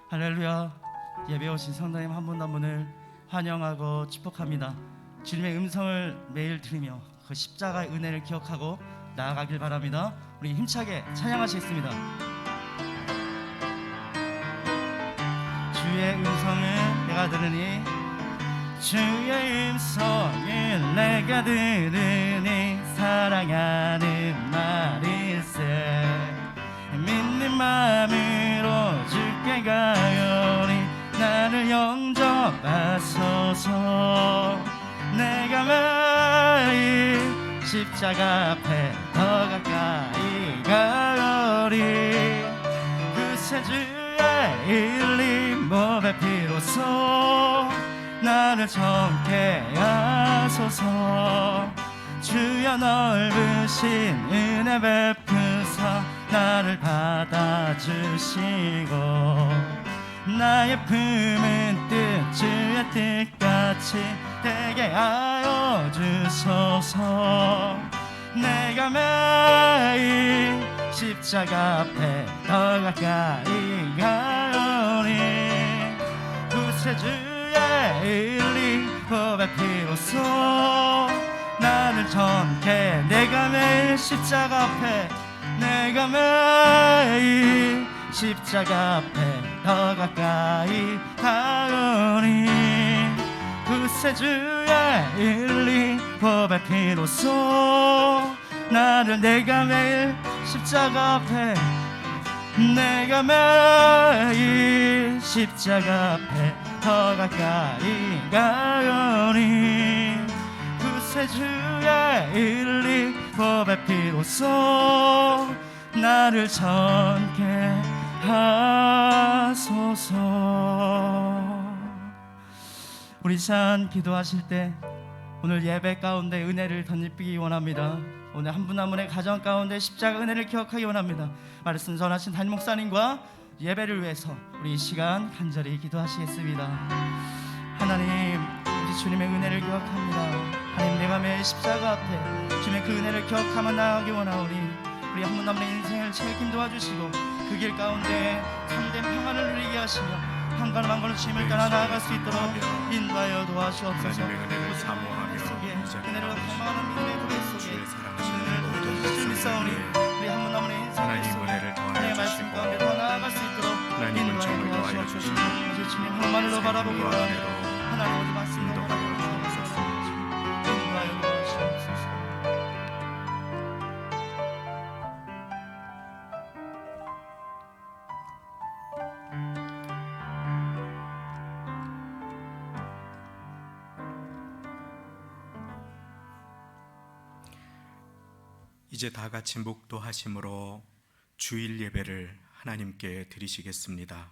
할렐루야. 예배 오신 성도님 한 분 한 분을 환영하고 축복합니다. 주님의 음성을 매일 들으며 그 십자가의 은혜를 기억하고 나아가길 바랍니다. 우리 힘차게 찬양하시겠습니다. 주의 음성을 내가 들으니, 주의 음성을 내가 들으니 사랑하는 말일세. 믿는 마음으로 주께 가오니 나를 영접하소서. 내가 매일 십자가 앞에 더 가까이 가오리. 구세주의 일린 몸의 피로써 나를 정케 하소서. 주여 넓으신 은혜 베푸사 나를 받아주시고, 나의 품은 뜻 주의 뜻같이 되게 하여 주소서. 내가 매일 십자가 앞에 더 가까이 가오니 구세주의 일린 법의 피로써 나를 정케. 내가 매일 십자가 앞에, 내가 매일 십자가 앞에 더 가까이 가오니 구세주의 일린 법의 피로써 나를. 내가 매일 십자가 앞에, 내가 매일 십자가 앞에 더 가까이 가오니 구세주의 일린 법의 피로써 나를 정케 하소서. 우리 참 기도하실 때 오늘 예배 가운데 은혜를 덧입히기 원합니다. 오늘 한 분 한 분의 가정 가운데 십자가 은혜를 기억하기 원합니다. 말씀 전하신 담임 목사님과 예배를 위해서 우리 이 시간 간절히 기도하시겠습니다. 하나님, 우리 주님의 은혜를 기억합니다. 하나님, 내가 매일 십자가 앞에 주님의 그 은혜를 기억하며 나아가기 원하오니 우리 한 분 한 분의 인생을 책임 도와주시고 그 길 가운데 참된 평안을 누리게 하시며 한 걸음 한 걸음 주님을 따라 나아갈 수 있도록 인도하여 도와주옵소서. 하나님의 은혜를 사모하며 은혜를 갈망하는 믿음의 고백 속에 주님을 믿사오니 우리 한 분 한 분의 인생을 하나님 은혜를 더하여 말씀 주시고 가운데 더 나아갈 수 있도록 하나님은 정을 더하여 주시고 오직 주님 한만으로 바라보기로 은혜로 하나님 오직 말씀 인도하여 주옵소서. 인도하여 도와주옵소서. 이제 다 같이 묵도하심으로 주일 예배를 하나님께 드리시겠습니다.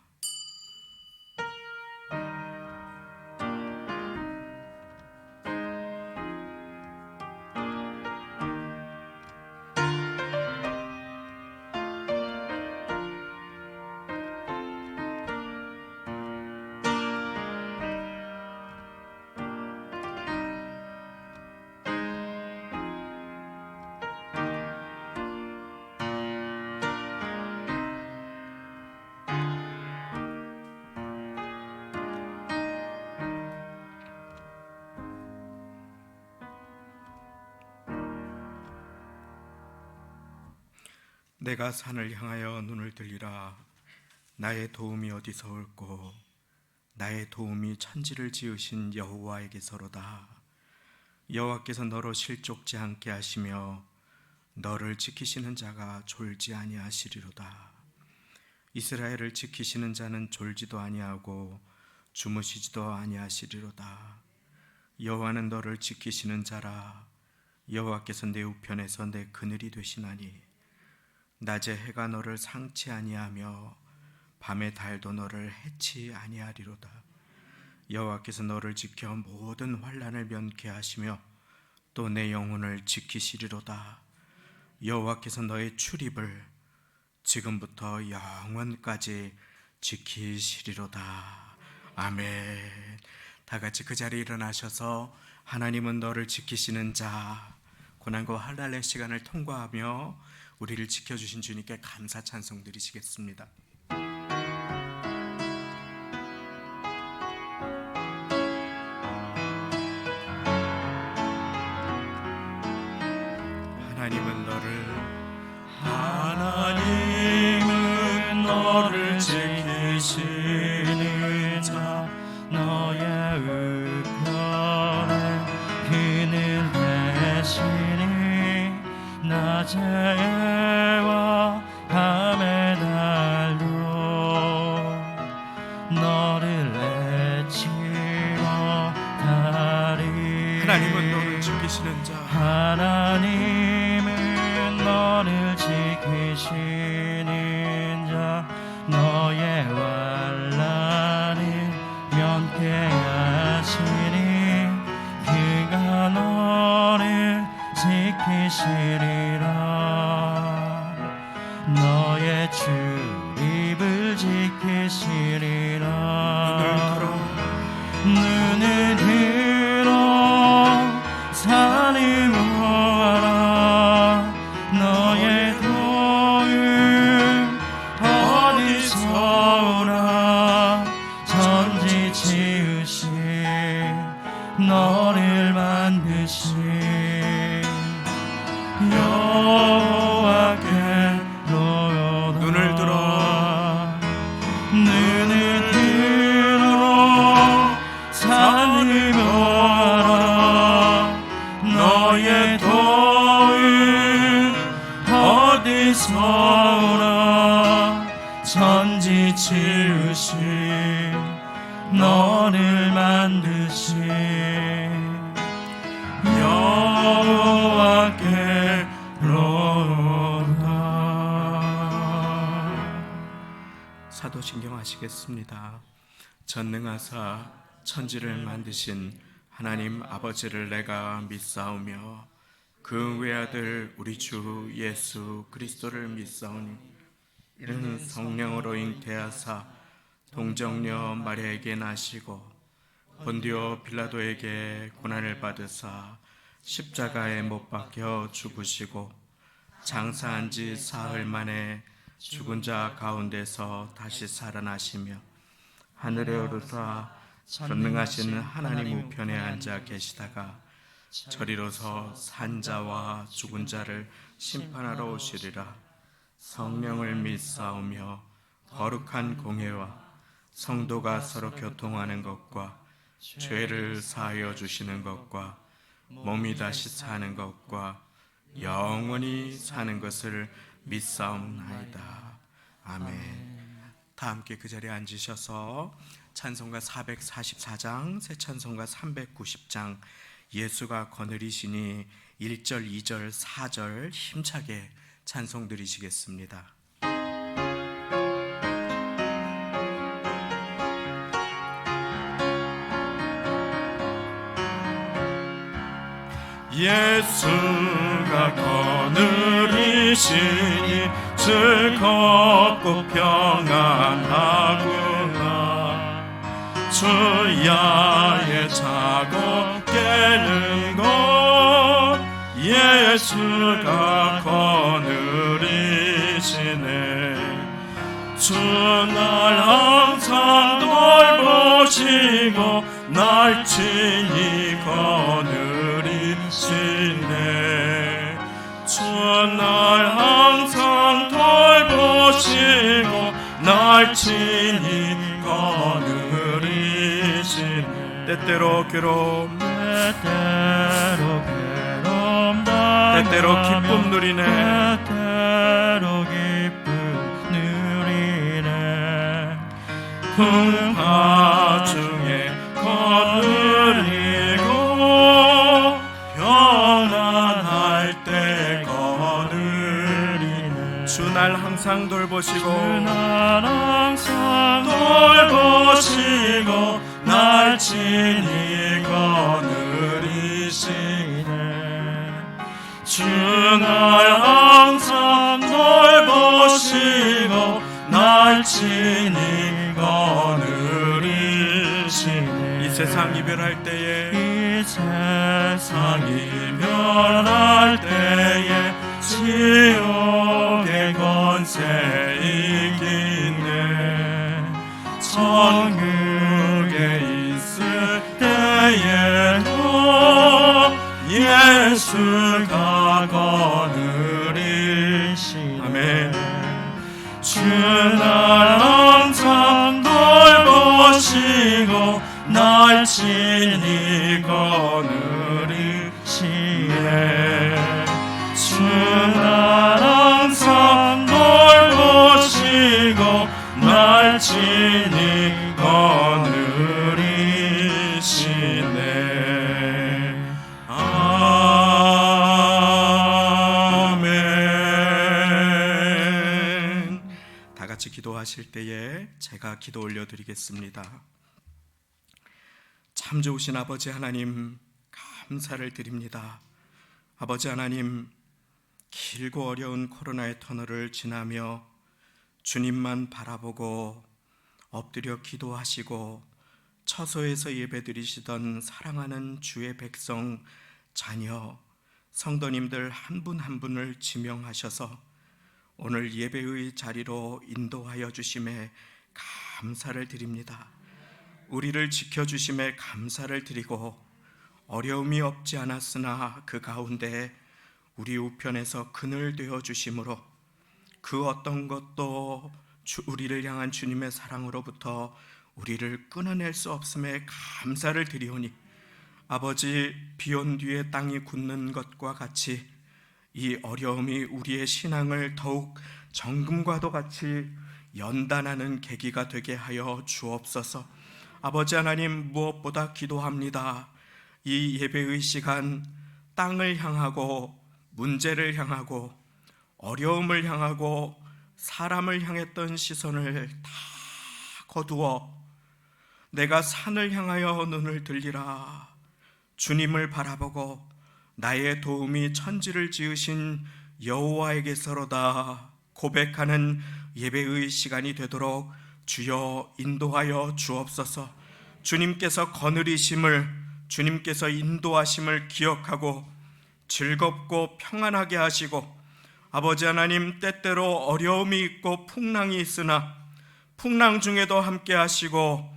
내가 산을 향하여 눈을 들리라. 나의 도움이 어디서 올꼬. 나의 도움이 천지를 지으신 여호와에게서로다. 여호와께서 너로 실족지 않게 하시며 너를 지키시는 자가 졸지 아니하시리로다. 이스라엘을 지키시는 자는 졸지도 아니하고 주무시지도 아니하시리로다. 여호와는 너를 지키시는 자라. 여호와께서 내 우편에서 내 그늘이 되시나니 낮에 해가 너를 상치 아니하며 밤에 달도 너를 해치 아니하리로다. 여호와께서 너를 지켜 모든 환난을 면케 하시며 또 내 영혼을 지키시리로다. 여호와께서 너의 출입을 지금부터 영원까지 지키시리로다. 아멘. 다 같이 그 자리에 일어나셔서 하나님은 너를 지키시는 자, 고난과 할랄의 시간을 통과하며 우리를 지켜주신 주님께 감사 찬송 드리시겠습니다. 자 너의 환난을 면케하시니 그가 너를 지키시리라. 너의 출입을 지키시리라. 눈을 들어 산을 보아라. 너의 도움 어디서 오나. 천지 지으신 너를 만드신 여호와께로다. 눈을 들어 산을 보아라. 너의 도움 어디서 오나. 천지 지으신 너를 만드신 여호와께로다. 사도신경 하시겠습니다. 전능하사 천지를 만드신 하나님 아버지를 내가 믿사오며 그 외아들 우리 주 예수 그리스도를 믿사오니 이는 성령으로 잉태하사 동정녀 마리아에게 나시고 본디오 빌라도에게 고난을 받으사 십자가에 못 박혀 죽으시고 장사한 지 사흘 만에 죽은 자 가운데서 다시 살아나시며 하늘에 오르사 전능하신 하나님 우편에 앉아 계시다가 저리로서 산자와 죽은 자를 심판하러 오시리라. 성령을 믿사오며 거룩한 공회와 성도가 서로 교통하는 것과 죄를 사하여 주시는 것과 몸이 다시 사는 것과 영원히 사는 것을 믿사옵나이다. 아멘. 다 함께 그 자리에 앉으셔서 찬송가 444장, 새 찬송가 390장 예수가 거느리시니 1절, 2절, 4절 힘차게 찬송 드리시겠습니다. 예수가 거느리시니 즐겁고 평안하구나. 주야의 자고 깨는 것 예수가 거느리시네. 주 날 항상 돌보시고 날 친히 거느리시네. 주 날 항상 돌보시고 날 친히 거느리시네. 때때로 괴로움 때때로 기쁨 누리네. 때때로 기쁨 누리네. 풍파 중에 거느리고 편안할 때 거느리네. 주 날 항상 돌보시고 주 날 항상 돌보시고 날 친히 거느리시네. 주 날 항상 돌보시고 날 친히 거느리시네. 이 세상 이별할 때에 이 세상 이별할 때에 지옥의 권세 이기네. 천국에 있을 때에도 예수가 거느리시네. 아멘. 주 날 항상 돌보시고 날 친히 거느리시네. 주 날 항상 돌보시고 날 친히 거느리시네. 아멘. 같이 기도하실 때에 제가 기도 올려드리겠습니다. 참 좋으신 아버지 하나님, 감사를 드립니다. 아버지 하나님, 길고 어려운 코로나의 터널을 지나며 주님만 바라보고 엎드려 기도하시고 처소에서 예배드리시던 사랑하는 주의 백성, 자녀, 성도님들 한 분 한 분을 지명하셔서 오늘 예배의 자리로 인도하여 주심에 감사를 드립니다. 우리를 지켜주심에 감사를 드리고 어려움이 없지 않았으나 그 가운데 우리 우편에서 그늘 되어 주심으로 그 어떤 것도 우리를 향한 주님의 사랑으로부터 우리를 끊어낼 수 없음에 감사를 드리오니 아버지, 비온 뒤에 땅이 굳는 것과 같이 이 어려움이 우리의 신앙을 더욱 정금과도 같이 연단하는 계기가 되게 하여 주옵소서. 아버지 하나님, 무엇보다 기도합니다. 이 예배의 시간 땅을 향하고 문제를 향하고 어려움을 향하고 사람을 향했던 시선을 다 거두어 내가 산을 향하여 눈을 들리라, 주님을 바라보고 나의 도움이 천지를 지으신 여호와에게서로다 고백하는 예배의 시간이 되도록 주여 인도하여 주옵소서. 주님께서 거느리심을, 주님께서 인도하심을 기억하고 즐겁고 평안하게 하시고, 아버지 하나님, 때때로 어려움이 있고 풍랑이 있으나 풍랑 중에도 함께 하시고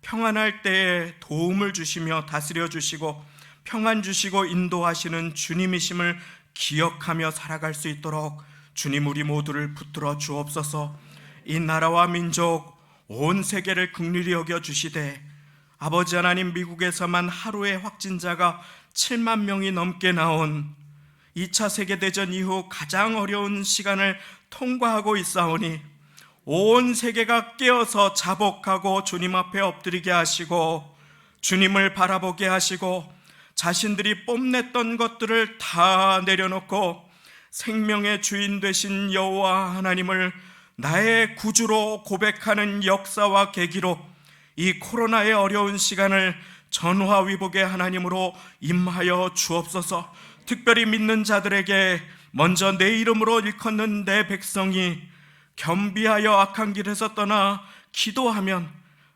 평안할 때에 도움을 주시며 다스려 주시고 평안 주시고 인도하시는 주님이심을 기억하며 살아갈 수 있도록 주님 우리 모두를 붙들어 주옵소서. 이 나라와 민족 온 세계를 긍휼히 여겨 주시되 아버지 하나님, 미국에서만 하루에 확진자가 7만 명이 넘게 나온 2차 세계대전 이후 가장 어려운 시간을 통과하고 있사오니 온 세계가 깨어서 자복하고 주님 앞에 엎드리게 하시고 주님을 바라보게 하시고 자신들이 뽐냈던 것들을 다 내려놓고 생명의 주인 되신 여호와 하나님을 나의 구주로 고백하는 역사와 계기로 이 코로나의 어려운 시간을 전화위복의 하나님으로 임하여 주옵소서. 특별히 믿는 자들에게 먼저 내 이름으로 일컫는 내 백성이 겸비하여 악한 길에서 떠나 기도하면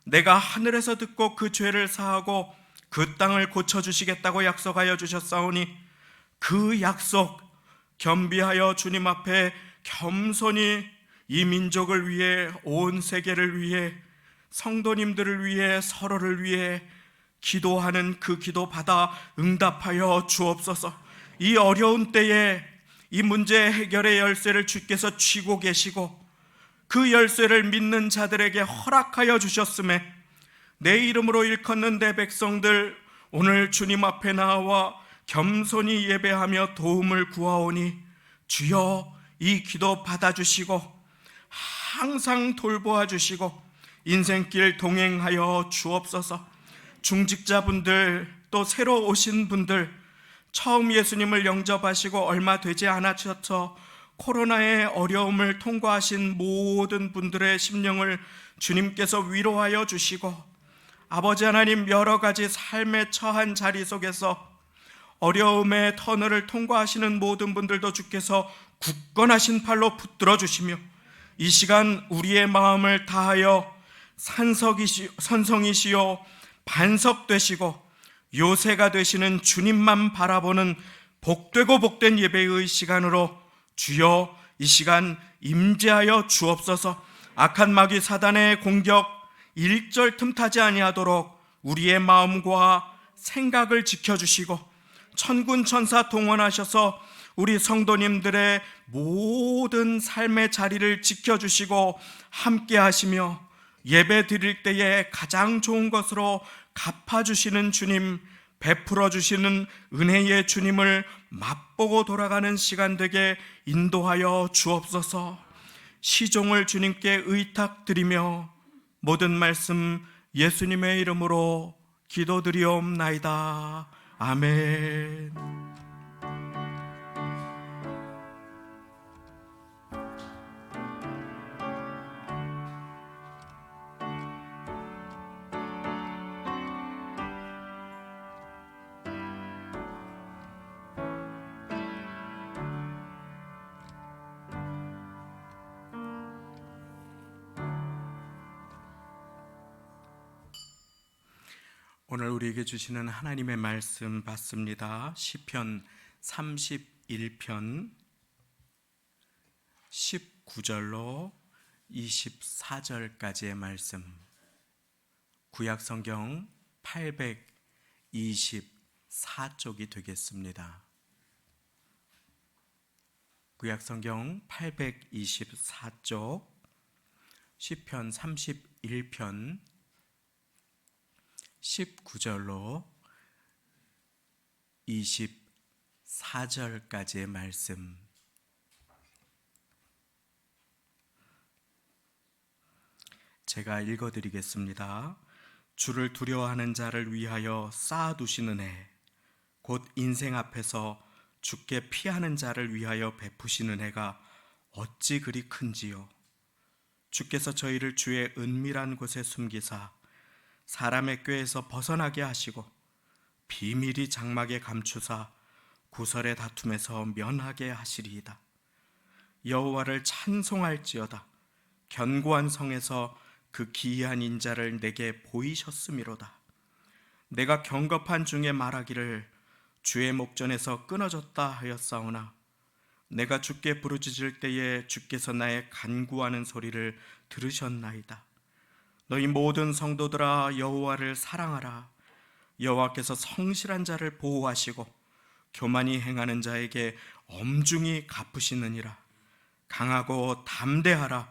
내가 하늘에서 듣고 그 죄를 사하고 그 땅을 고쳐주시겠다고 약속하여 주셨사오니 그 약속 겸비하여 주님 앞에 겸손히 이 민족을 위해, 온 세계를 위해, 성도님들을 위해, 서로를 위해 기도하는 그 기도 받아 응답하여 주옵소서. 이 어려운 때에 이 문제 해결의 열쇠를 주께서 쥐고 계시고 그 열쇠를 믿는 자들에게 허락하여 주셨음에 내 이름으로 일컫는 내 백성들 오늘 주님 앞에 나와 겸손히 예배하며 도움을 구하오니 주여 이 기도 받아주시고 항상 돌보아 주시고 인생길 동행하여 주옵소서. 중직자분들, 또 새로 오신 분들, 처음 예수님을 영접하시고 얼마 되지 않았죠. 코로나의 어려움을 통과하신 모든 분들의 심령을 주님께서 위로하여 주시고 아버지 하나님, 여러 가지 삶에 처한 자리 속에서 어려움의 터널을 통과하시는 모든 분들도 주께서 굳건하신 팔로 붙들어 주시며 이 시간 우리의 마음을 다하여 선성이시요 반석되시고 요새가 되시는 주님만 바라보는 복되고 복된 예배의 시간으로 주여 이 시간 임재하여 주옵소서. 악한 마귀 사단의 공격 일절 틈타지 아니하도록 우리의 마음과 생각을 지켜주시고 천군 천사 동원하셔서 우리 성도님들의 모든 삶의 자리를 지켜주시고 함께 하시며 예배 드릴 때에 가장 좋은 것으로 갚아주시는 주님, 베풀어 주시는 은혜의 주님을 맛보고 돌아가는 시간 되게 인도하여 주옵소서. 시종을 주님께 의탁드리며 모든 말씀 예수님의 이름으로 기도드리옵나이다. 아멘. 오늘 우리에게 주시는 하나님의 말씀 받습니다. 시편 31편 19절로 24절까지의 말씀, 구약 성경 824쪽이 되겠습니다. 구약 성경 824쪽 시편 31편 19절로 24절까지의 말씀. 제가 읽어드리겠습니다. 주를 두려워하는 자를 위하여 쌓아두시는 애, 곧 인생 앞에서 주께 피하는 자를 위하여 베푸시는 애가 어찌 그리 큰지요. 주께서 저희를 주의 은밀한 곳에 숨기사 사람의 꾀에서 벗어나게 하시고 비밀이 장막에 감추사 구설의 다툼에서 면하게 하시리이다. 여호와를 찬송할지어다. 견고한 성에서 그 기이한 인자를 내게 보이셨음이로다. 내가 경겁한 중에 말하기를 주의 목전에서 끊어졌다 하였사오나 내가 주께 부르짖을 때에 주께서 나의 간구하는 소리를 들으셨나이다. 너희 모든 성도들아 여호와를 사랑하라. 여호와께서 성실한 자를 보호하시고 교만히 행하는 자에게 엄중히 갚으시느니라. 강하고 담대하라.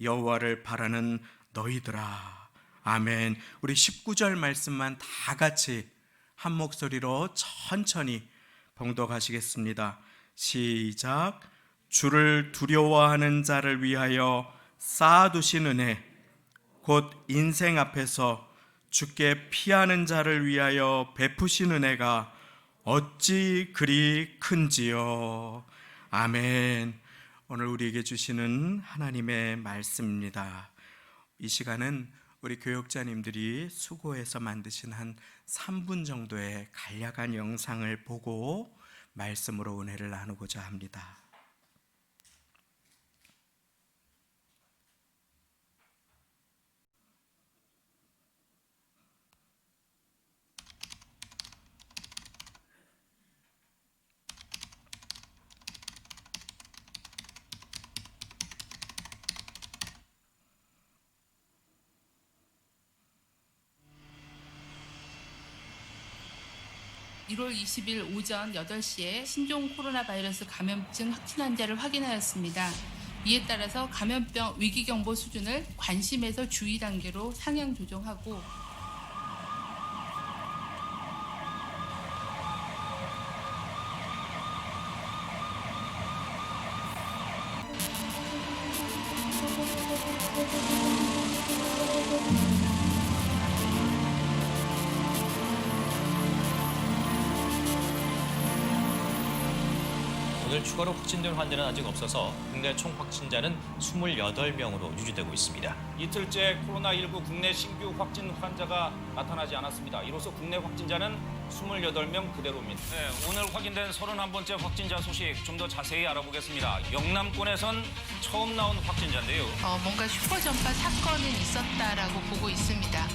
여호와를 바라는 너희들아. 아멘. 우리 19절 말씀만 다 같이 한 목소리로 천천히 봉독하시겠습니다. 시작. 주를 두려워하는 자를 위하여 쌓아두신 은혜, 곧 인생 앞에서 주께 피하는 자를 위하여 베푸신 은혜가 어찌 그리 큰지요. 아멘. 오늘 우리에게 주시는 하나님의 말씀입니다. 이 시간은 우리 교육자님들이 수고해서 만드신 한 3분 정도의 간략한 영상을 보고 말씀으로 은혜를 나누고자 합니다. (1월 20일) 오전 8시에 신종 코로나 바이러스 감염증 확진 환자를 확인하였습니다. 이에 따라서 감염병 위기경보 수준을 관심에서 주의 단계로 상향 조정하고 오늘 추가로 확진된 환자는 아직 없어서 국내 총 확진자는 28명으로 유지되고 있습니다. 이틀째 코로나19 국내 신규 확진 환자가 나타나지 않았습니다. 이로써 국내 확진자는 28명 그대로입니다. 네, 오늘 확인된 31번째 확진자 소식 좀 더 자세히 알아보겠습니다. 영남권에선 처음 나온 확진자인데요. 뭔가 슈퍼전파 사건이 있었다라고 보고 있습니다.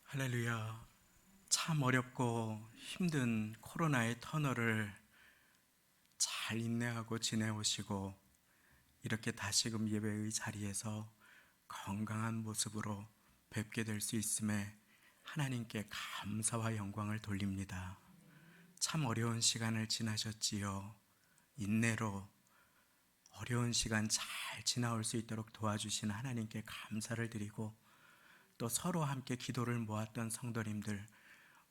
할렐루야. 참 어렵고 힘든 코로나의 터널을 잘 인내하고 지내오시고 이렇게 다시금 예배의 자리에서 건강한 모습으로 뵙게 될 수 있음에 하나님께 감사와 영광을 돌립니다. 참 어려운 시간을 지나셨지요. 인내로 어려운 시간 잘 지나올 수 있도록 도와주신 하나님께 감사를 드리고, 또 서로 함께 기도를 모았던 성도님들,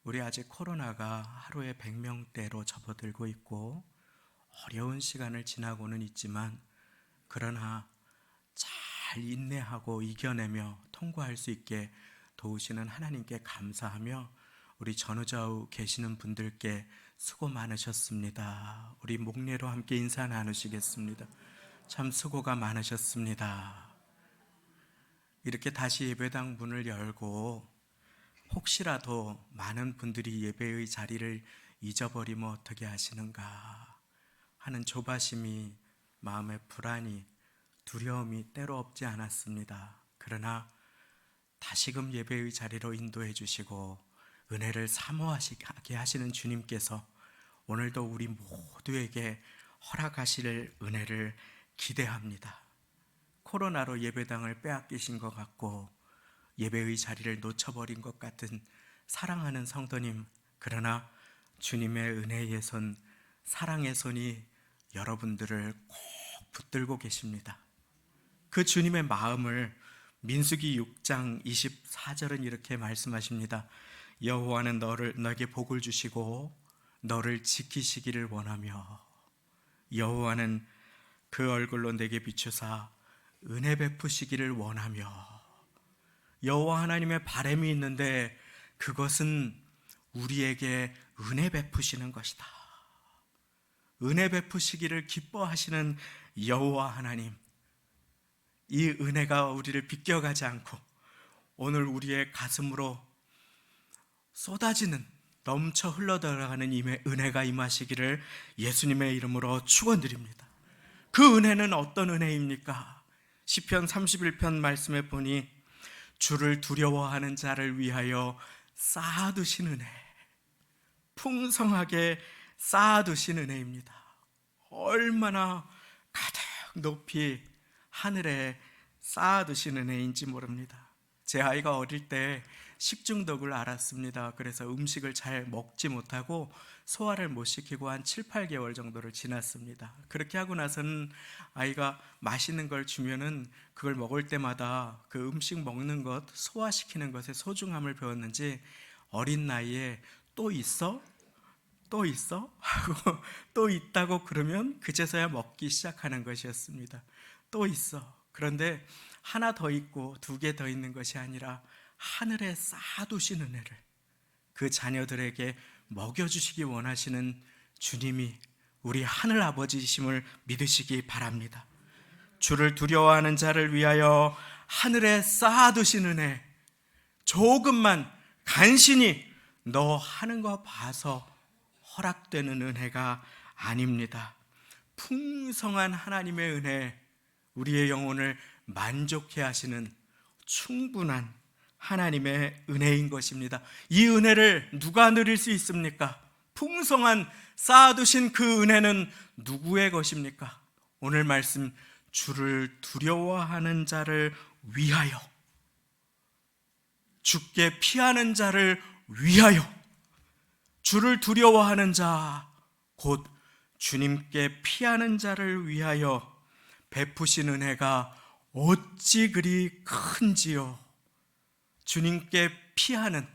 우리 아직 코로나가 하루에 100명대로 접어들고 있고 어려운 시간을 지나고는 있지만, 그러나 잘 인내하고 이겨내며 통과할 수 있게 도우시는 하나님께 감사하며, 우리 전후좌우 계시는 분들께 수고 많으셨습니다. 우리 목례로 함께 인사 나누시겠습니다. 참 수고가 많으셨습니다. 이렇게 다시 예배당 문을 열고 혹시라도 많은 분들이 예배의 자리를 잊어버리면 어떻게 하시는가 하는 조바심이, 마음의 불안이, 두려움이 때로 없지 않았습니다. 그러나 다시금 예배의 자리로 인도해 주시고 은혜를 사모하게 하시는 주님께서 오늘도 우리 모두에게 허락하실 은혜를 기대합니다. 코로나로 예배당을 빼앗기신 것 같고 예배의 자리를 놓쳐버린 것 같은 사랑하는 성도님, 그러나 주님의 은혜의 손, 사랑의 손이 여러분들을 꼭 붙들고 계십니다. 그 주님의 마음을 민수기 6장 24절은 이렇게 말씀하십니다. 여호와는 너에게 복을 주시고 너를 지키시기를 원하며, 여호와는 그 얼굴로 내게 비추사 은혜 베푸시기를 원하며. 여호와 하나님의 바람이 있는데 그것은 우리에게 은혜 베푸시는 것이다. 은혜 베푸시기를 기뻐하시는 여호와 하나님, 이 은혜가 우리를 비껴가지 않고 오늘 우리의 가슴으로 쏟아지는, 넘쳐 흘러들어가는 은혜가 임하시기를 예수님의 이름으로 축원드립니다. 그 은혜는 어떤 은혜입니까? 시편 31편 말씀에 보니 주를 두려워하는 자를 위하여 쌓아두신 은혜, 풍성하게 쌓아두신 은혜입니다. 얼마나 가득 높이 하늘에 쌓아두신 은혜인지 모릅니다. 제 아이가 어릴 때 식중독을 앓았습니다. 그래서 음식을 잘 먹지 못하고 소화를 못 시키고 한 7, 8개월 정도를 지났습니다. 그렇게 하고 나서는 아이가 맛있는 걸 주면은 그걸 먹을 때마다 그 음식 먹는 것, 소화시키는 것의 소중함을 배웠는지 어린 나이에 또 있어? 또 있어? 하고 또 있다고 그러면 그제서야 먹기 시작하는 것이었습니다. 또 있어. 그런데 하나 더 있고 2개 더 있는 것이 아니라 하늘에 쌓아두신 은혜를 그 자녀들에게 먹여주시기 원하시는 주님이 우리 하늘 아버지이심을 믿으시기 바랍니다. 주를 두려워하는 자를 위하여 하늘에 쌓아두신 은혜, 조금만 간신히 너 하는 거 봐서 허락되는 은혜가 아닙니다. 풍성한 하나님의 은혜, 우리의 영혼을 만족해 하시는 충분한 하나님의 은혜인 것입니다. 이 은혜를 누가 누릴 수 있습니까? 풍성한 쌓아두신 그 은혜는 누구의 것입니까? 오늘 말씀, 주를 두려워하는 자를 위하여, 주께 피하는 자를 위하여, 주를 두려워하는 자, 곧 주님께 피하는 자를 위하여 베푸신 은혜가 어찌 그리 큰지요. 주님께 피하는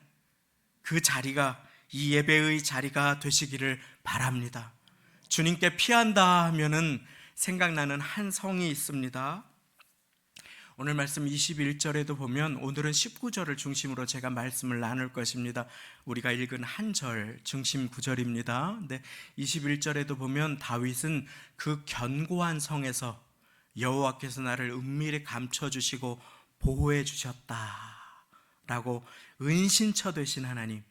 그 자리가 이 예배의 자리가 되시기를 바랍니다. 주님께 피한다 하면은 생각나는 한 성이 있습니다. 오늘 말씀 21절에도 보면, 오늘은 19절을 중심으로 제가 말씀을 나눌 것입니다. 우리가 읽은 한 절 중심 구절입니다. 근데 21절에도 보면 다윗은 그 견고한 성에서 여호와께서 나를 은밀히 감춰주시고 보호해 주셨다 라고 은신처 되신 하나님,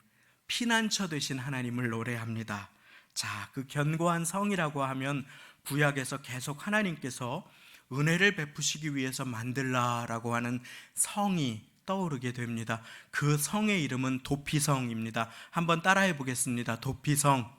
피난처 되신 하나님을 노래합니다. 자, 그 견고한 성이라고 하면 구약에서 계속 하나님께서 은혜를 베푸시기 위해서 만들라라고 하는 성이 떠오르게 됩니다. 그 성의 이름은 도피성입니다. 한번 따라해 보겠습니다. 도피성.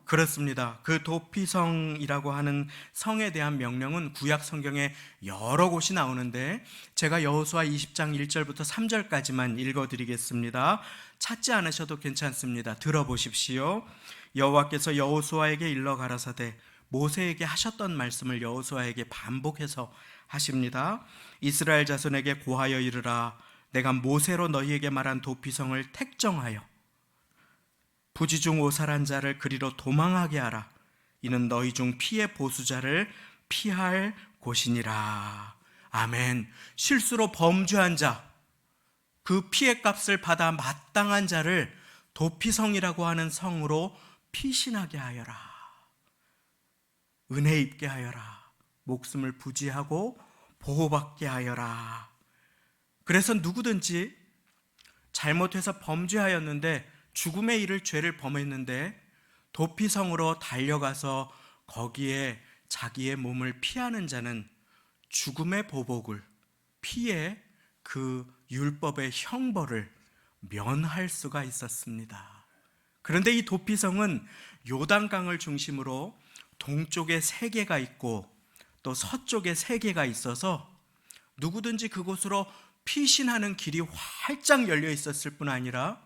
그렇습니다. 그 도피성이라고 하는 성에 대한 명령은 구약 성경에 여러 곳이 나오는데 제가 여호수아 20장 1절부터 3절까지만 읽어드리겠습니다. 찾지 않으셔도 괜찮습니다. 들어보십시오. 여호와께서 여호수아에게 일러 가라사대 모세에게 하셨던 말씀을 여호수아에게 반복해서 하십니다. 이스라엘 자손에게 고하여 이르라. 내가 모세로 너희에게 말한 도피성을 택정하여 부지 중 오살한 자를 그리로 도망하게 하라. 이는 너희 중 피의 보수자를 피할 곳이니라. 아멘. 실수로 범죄한 자, 그 피의 값을 받아 마땅한 자를 도피성이라고 하는 성으로 피신하게 하여라. 은혜 입게 하여라. 목숨을 부지하고 보호받게 하여라. 그래서 누구든지 잘못해서 범죄하였는데 죽음의 일을 죄를 범했는데 도피성으로 달려가서 거기에 자기의 몸을 피하는 자는 죽음의 보복을 피해 그 율법의 형벌을 면할 수가 있었습니다. 그런데 이 도피성은 요단강을 중심으로 동쪽에 3개가 있고 또 서쪽에 3개가 있어서 누구든지 그곳으로 피신하는 길이 활짝 열려 있었을 뿐 아니라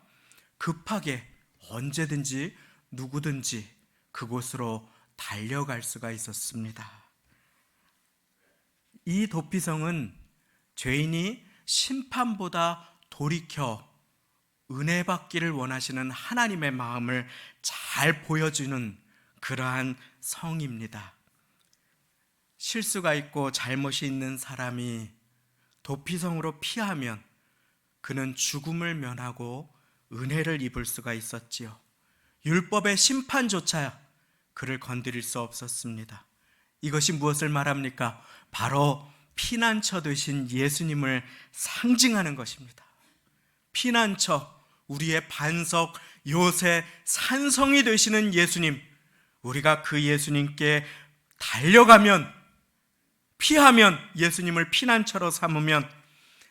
급하게 언제든지 누구든지 그곳으로 달려갈 수가 있었습니다. 이 도피성은 죄인이 심판보다 돌이켜 은혜 받기를 원하시는 하나님의 마음을 잘 보여주는 그러한 성입니다. 실수가 있고 잘못이 있는 사람이 도피성으로 피하면 그는 죽음을 면하고 은혜를 입을 수가 있었지요. 율법의 심판조차 그를 건드릴 수 없었습니다. 이것이 무엇을 말합니까? 바로 피난처 되신 예수님을 상징하는 것입니다. 피난처, 우리의 반석, 요새, 산성이 되시는 예수님, 우리가 그 예수님께 달려가면, 피하면, 예수님을 피난처로 삼으면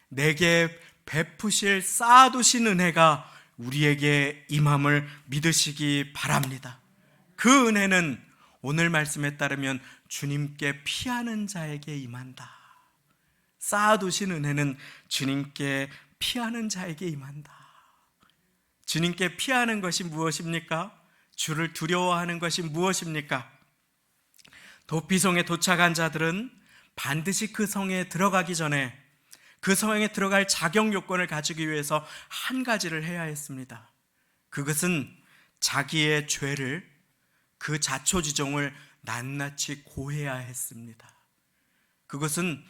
내게 베푸실 쌓아두신 은혜가 우리에게 임함을 믿으시기 바랍니다. 그 은혜는 오늘 말씀에 따르면 주님께 피하는 자에게 임한다. 쌓아두신 은혜는 주님께 피하는 자에게 임한다. 주님께 피하는 것이 무엇입니까? 주를 두려워하는 것이 무엇입니까? 도피성에 도착한 자들은 반드시 그 성에 들어가기 전에 그 성에 들어갈 자격 요건을 가지기 위해서 한 가지를 해야 했습니다. 그것은 자기의 죄를, 그 자초지종을 낱낱이 고해야 했습니다. 그것은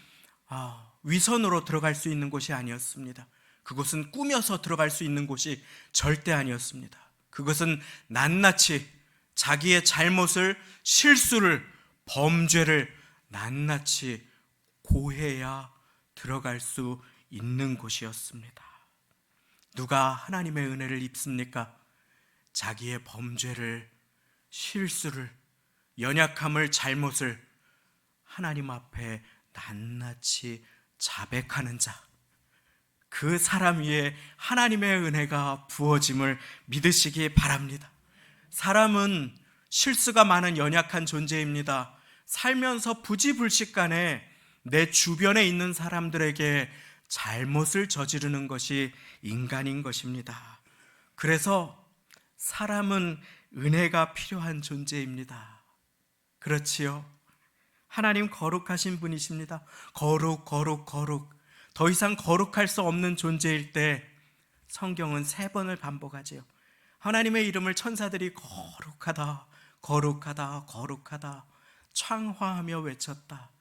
위선으로 들어갈 수 있는 곳이 아니었습니다. 그것은 꾸며서 들어갈 수 있는 곳이 절대 아니었습니다. 그것은 낱낱이 자기의 잘못을, 실수를, 범죄를 낱낱이 고해야 들어갈 수 있는 곳이었습니다. 누가 하나님의 은혜를 입습니까? 자기의 범죄를, 실수를, 연약함을, 잘못을 하나님 앞에 낱낱이 자백하는 자, 그 사람 위에 하나님의 은혜가 부어짐을 믿으시기 바랍니다. 사람은 실수가 많은 연약한 존재입니다. 살면서 부지불식간에 내 주변에 있는 사람들에게 잘못을 저지르는 것이 인간인 것입니다. 그래서 사람은 은혜가 필요한 존재입니다. 그렇지요? 하나님 거룩하신 분이십니다. 거룩, 거룩, 거룩. 더 이상 거룩할 수 없는 존재일 때 성경은 3번을 반복하지요. 하나님의 이름을 천사들이 거룩하다, 거룩하다, 거룩하다 창화하며 외쳤다.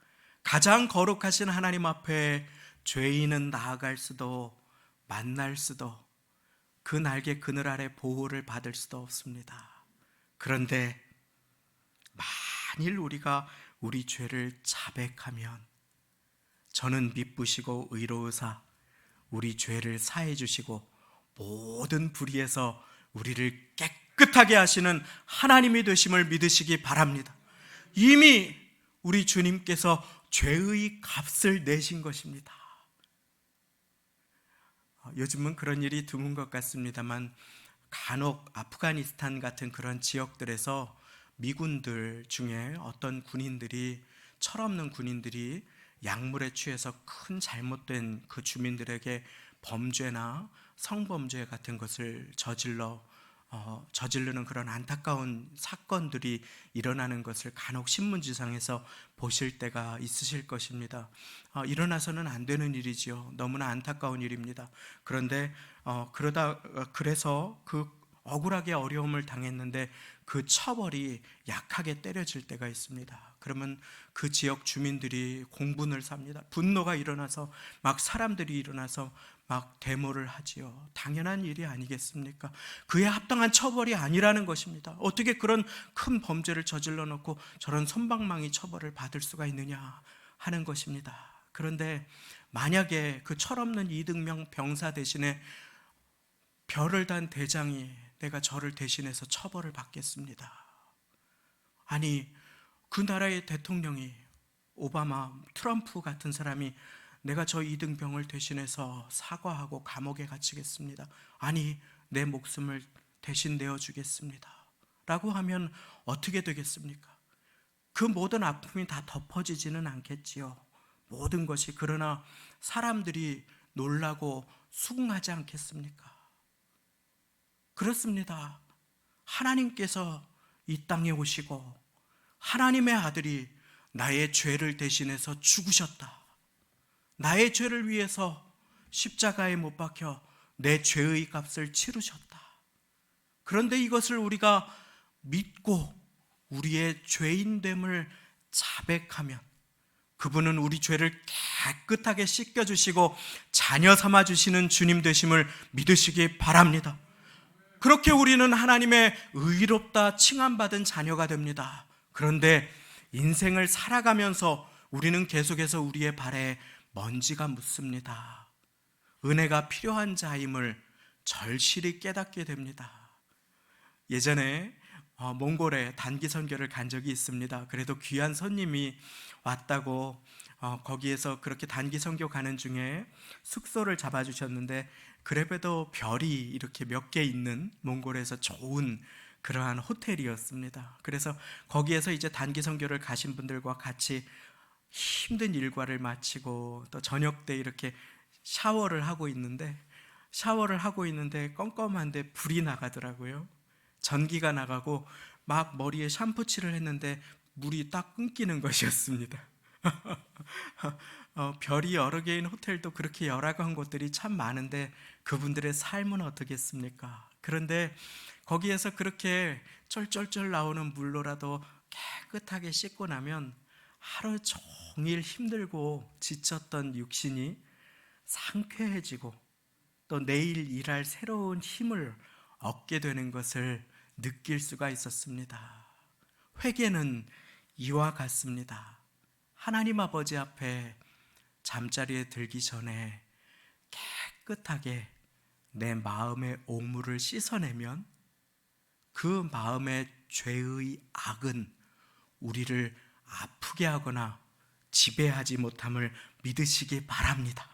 가장 거룩하신 하나님 앞에 죄인은 나아갈 수도 만날 수도 그 날개 그늘 아래 보호를 받을 수도 없습니다. 그런데 만일 우리가 우리 죄를 자백하면 저는 미쁘시고 의로우사 우리 죄를 사해 주시고 모든 불의에서 우리를 깨끗하게 하시는 하나님이 되심을 믿으시기 바랍니다. 이미 우리 주님께서 죄의 값을 내신 것입니다. 요즘은 그런 일이 드문 것 같습니다만 간혹 아프가니스탄 같은 그런 지역들에서 미군들 중에 어떤 군인들이, 철없는 군인들이 약물에 취해서 큰 잘못된 그 주민들에게 범죄나 성범죄 같은 것을 저지르는 그런 안타까운 사건들이 일어나는 것을 간혹 신문지상에서 보실 때가 있으실 것입니다. 일어나서는 안 되는 일이지요. 너무나 안타까운 일입니다. 그런데 그래서 그 억울하게 어려움을 당했는데 그 처벌이 약하게 때려질 때가 있습니다. 그러면 그 지역 주민들이 공분을 삽니다. 분노가 일어나서 막 사람들이 일어나서 막 데모를 하지요. 당연한 일이 아니겠습니까? 그에 합당한 처벌이 아니라는 것입니다. 어떻게 그런 큰 범죄를 저질러 놓고 저런 솜방망이 처벌을 받을 수가 있느냐 하는 것입니다. 그런데 만약에 그 철없는 이등명 병사 대신에 별을 단 대장이 내가 저를 대신해서 처벌을 받겠습니다. 아니, 그 나라의 대통령이 오바마, 트럼프 같은 사람이 내가 저 이등병을 대신해서 사과하고 감옥에 갇히겠습니다. 아니, 내 목숨을 대신 내어주겠습니다. 라고 하면 어떻게 되겠습니까? 그 모든 아픔이 다 덮어지지는 않겠지요. 모든 것이. 그러나 사람들이 놀라고 수긍하지 않겠습니까? 그렇습니다. 하나님께서 이 땅에 오시고 하나님의 아들이 나의 죄를 대신해서 죽으셨다. 나의 죄를 위해서 십자가에 못 박혀 내 죄의 값을 치르셨다. 그런데 이것을 우리가 믿고 우리의 죄인됨을 자백하면 그분은 우리 죄를 깨끗하게 씻겨주시고 자녀 삼아주시는 주님 되심을 믿으시기 바랍니다. 그렇게 우리는 하나님의 의롭다 칭함받은 자녀가 됩니다. 그런데 인생을 살아가면서 우리는 계속해서 우리의 발에 먼지가 묻습니다. 은혜가 필요한 자임을 절실히 깨닫게 됩니다. 예전에 몽골에 단기 선교를 간 적이 있습니다. 그래도 귀한 손님이 왔다고 거기에서 그렇게 단기 선교 가는 중에 숙소를 잡아주셨는데, 그래도 별이 이렇게 몇 개 있는 몽골에서 좋은 그러한 호텔이었습니다. 그래서 거기에서 이제 단기 선교를 가신 분들과 같이 힘든 일과를 마치고 또 저녁 때 이렇게 샤워를 하고 있는데 껌껌한데 불이 나가더라고요. 전기가 나가고 막 머리에 샴푸칠을 했는데 물이 딱 끊기는 것이었습니다. 별이 여러 개인 호텔도 그렇게 열악한 곳들이 참 많은데 그분들의 삶은 어떻겠습니까? 그런데 거기에서 그렇게 쩔쩔쩔 나오는 물로라도 깨끗하게 씻고 나면 하루 종일 힘들고 지쳤던 육신이 상쾌해지고 또 내일 일할 새로운 힘을 얻게 되는 것을 느낄 수가 있었습니다. 회개는 이와 같습니다. 하나님 아버지 앞에 잠자리에 들기 전에 깨끗하게 내 마음의 오물을 씻어내면 그 마음의 죄의 악은 우리를 아프게 하거나 지배하지 못함을 믿으시기 바랍니다.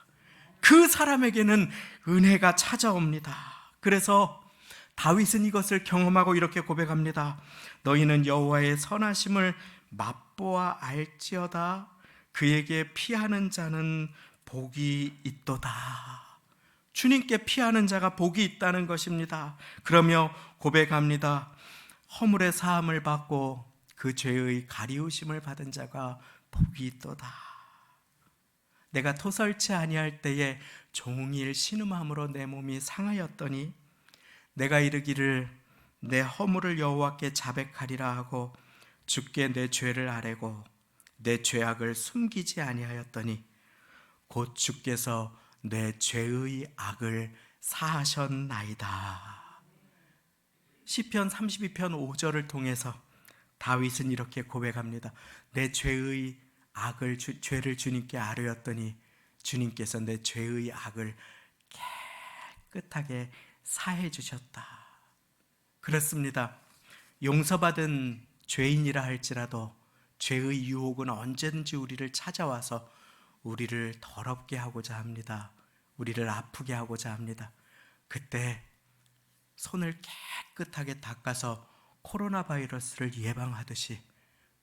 그 사람에게는 은혜가 찾아옵니다. 그래서 다윗은 이것을 경험하고 이렇게 고백합니다. 너희는 여호와의 선하심을 맛보아 알지어다. 그에게 피하는 자는 복이 있도다. 주님께 피하는 자가 복이 있다는 것입니다. 그러며 고백합니다. 허물의 사함을 받고 그 죄의 가리우심을 받은 자가 복이 있도다. 내가 토설치 아니할 때에 종일 신음함으로 내 몸이 상하였더니 내가 이르기를 내 허물을 여호와께 자백하리라 하고 주께 내 죄를 아뢰고 내 죄악을 숨기지 아니하였더니 곧 주께서 내 죄의 악을 사하셨나이다. 시편 32편 5절을 통해서 다윗은 이렇게 고백합니다. 내 죄의 죄를 주님께 아뢰었더니 주님께서 내 죄의 악을 깨끗하게 사해 주셨다. 그렇습니다. 용서받은 죄인이라 할지라도 죄의 유혹은 언제든지 우리를 찾아와서 우리를 더럽게 하고자 합니다. 우리를 아프게 하고자 합니다. 그때 손을 깨끗하게 닦아서 코로나 바이러스를 예방하듯이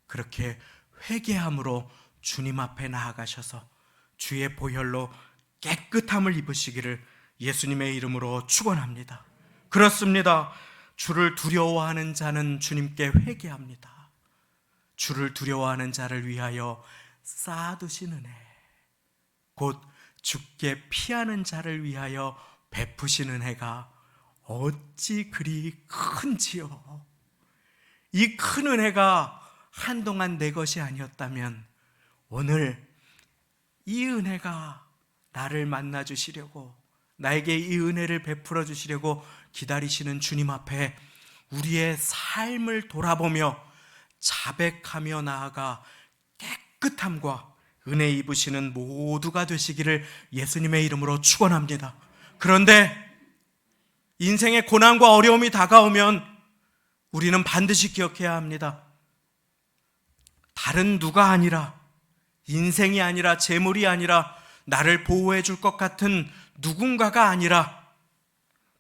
그렇게 회개함으로 주님 앞에 나아가셔서 주의 보혈로 깨끗함을 입으시기를 예수님의 이름으로 축원합니다. 그렇습니다. 주를 두려워하는 자는 주님께 회개합니다. 주를 두려워하는 자를 위하여 쌓아두신 은혜, 곧 주께 피하는 자를 위하여 베푸신 은혜가 어찌 그리 큰지요. 이 큰 은혜가 한동안 내 것이 아니었다면 오늘 이 은혜가 나를 만나 주시려고, 나에게 이 은혜를 베풀어 주시려고 기다리시는 주님 앞에 우리의 삶을 돌아보며 자백하며 나아가 깨끗함과 은혜 입으시는 모두가 되시기를 예수님의 이름으로 축원합니다. 그런데 인생의 고난과 어려움이 다가오면 우리는 반드시 기억해야 합니다. 다른 누가 아니라, 인생이 아니라, 재물이 아니라, 나를 보호해 줄 것 같은 누군가가 아니라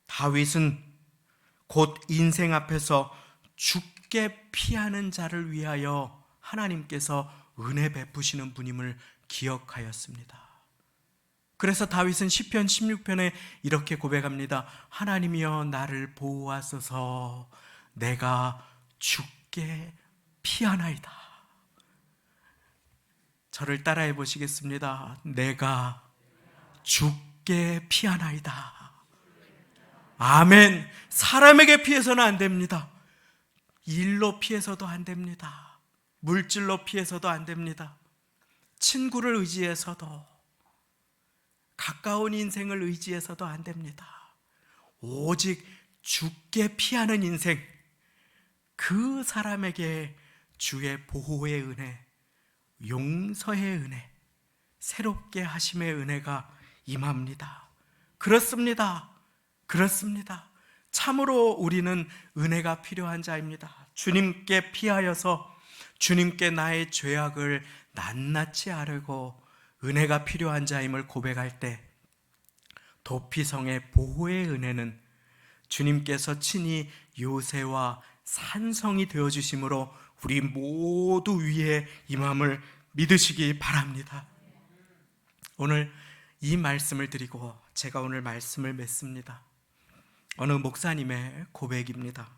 다윗은 곧 인생 앞에서 죽게 피하는 자를 위하여 하나님께서 은혜 베푸시는 분임을 기억하였습니다. 그래서 다윗은 시편 16편에 이렇게 고백합니다. 하나님이여 나를 보호하소서, 내가 죽게 피하나이다. 저를 따라해 보시겠습니다. 내가 죽게 피하나이다. 아멘. 사람에게 피해서는 안 됩니다. 일로 피해서도 안 됩니다. 물질로 피해서도 안 됩니다. 친구를 의지해서도, 가까운 인생을 의지해서도 안 됩니다. 오직 죽게 피하는 인생, 그 사람에게 주의 보호의 은혜, 용서의 은혜, 새롭게 하심의 은혜가 임합니다. 그렇습니다. 그렇습니다. 참으로 우리는 은혜가 필요한 자입니다. 주님께 피하여서 주님께 나의 죄악을 낱낱이 아뢰고 은혜가 필요한 자임을 고백할 때 도피성의 보호의 은혜는 주님께서 친히 요새와 산성이 되어주심으로 우리 모두 위에 임함을 믿으시기 바랍니다. 오늘 이 말씀을 드리고 제가 오늘 말씀을 맺습니다. 어느 목사님의 고백입니다.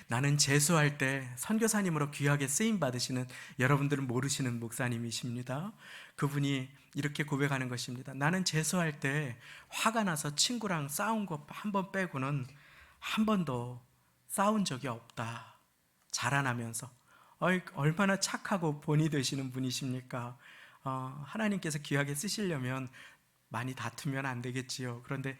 나는 재수할 때 선교사님으로 귀하게 쓰임받으시는, 여러분들은 모르시는 목사님이십니다. 그분이 이렇게 고백하는 것입니다. 나는 재수할 때 화가 나서 친구랑 싸운 거 한 번 빼고는 한 번도 싸운 적이 없다. 자라나면서 얼마나 착하고 본이 되시는 분이십니까? 하나님께서 귀하게 쓰시려면 많이 다투면 안 되겠지요. 그런데